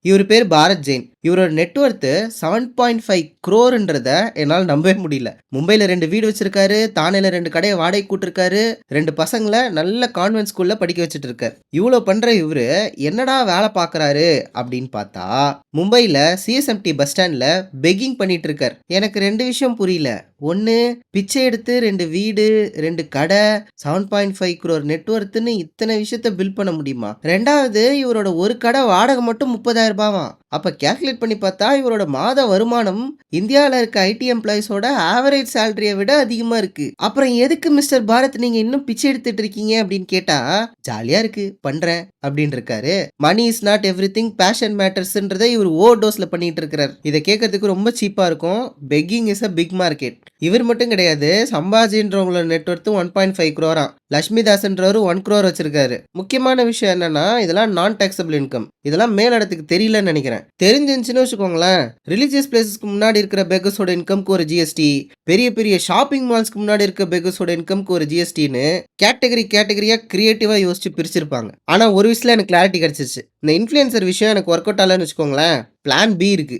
இவரு பேரு பாரத் ஜெயின். இவரோட நெட்வொர்த் 7.5 crore என்னால நம்பவே முடியல. மும்பைல 2 வீடு வச்சிருக்காரு. தானேல 2 கடைய வாடகைக்கு விட்டுருக்காரு. 2 பசங்கள நல்ல கான்வென்ட் ஸ்கூல்ல படிக்க வச்சுட்டு இருக்காரு. இவ்ளோ பண்ற இவரு என்னடா வேல பார்க்குறாரு அப்படின்னு பார்த்தா, மும்பைல சிஎஸ்எம்டி பஸ் ஸ்டாண்ட்ல பெக்கிங் பண்ணிட்டு இருக்காரு. எனக்கு 2 விஷயம் புரியல. 1 பிச்சை எடுத்து 2 வீடு, 2 கடை, 7.5 crore நெட்வொர்த்ன்னு இத்தன விஷயத்த பில்ட் பண்ண முடியுமா? 2வது இவரோட ஒரு கடை வாடகை மட்டும் 30,000 அப்ப கால்குலேட் பண்ணி பார்த்தா, இவரோட மாத வருமானம் இந்தியால இருக்க ஐடி எம்ப்ளாயீஸோட ஆவரேஜ் சேலரிய விட அதிகமா இருக்கு. அப்புறம் எதுக்கு மிஸ்டர் பாரத் நீங்க இன்னும் பிச்சை எடுத்துட்டு இருக்கீங்க அப்படின்னு கேட்டா, ஜாலியா இருக்கு பண்றேன் அப்படின்னு இருக்காரு. Money is not everything, passion மேட்டர்ஸ்ன்றத இவர் ஓவர் டோஸ்ல பண்ணிட்டு இருக்காரு. இத கேட்கறதுக்கு ரொம்ப சீப்பா இருக்கும். Begging is a big market. இவர் மட்டும் கிடையாது, சம்பாஜின்றவங்களோட நெட்வொர்த் 1.5 crore. லட்சுமி தாஸ்ன்றவரு 1 crore வச்சிருக்காரு. முக்கியமான விஷயம் என்னன்னா, இதெல்லாம் நான் டாக்ஸபிள் இன்கம். இதெல்லாம் மேலிடத்துக்கு தெரியலன்னு நினைக்கிறேன். தெரிஞ்சிருந்துச்சுன்னு வச்சுக்கோங்களேன், ரிலிஜியஸ் பிளேசஸ்க்கு முன்னாடி இருக்கிற பெக்கர்ஸோட இன்கம்க்கு ஒரு ஜிஎஸ்டி, பெரிய பெரிய ஷாப்பிங் மால்ஸ்க்கு முன்னாடி இருக்க பெக்கர்ஸோட இன்கம்க்கு ஒரு ஜிஎஸ்டின்னு கேட்டகரியா கிரியேட்டிவா யோசிச்சு பிரிச்சிருப்பாங்க. ஆனா ஒரு விஷயத்துல எனக்கு கிளாரிட்டி கிடைச்சிருச்சு. இந்த இன்ஃப்ளூயன்சர் விஷயம் எனக்கு ஒர்க் அவுட் ஆகலன்னு வச்சுக்கோங்களேன், பிளான் பி இருக்கு.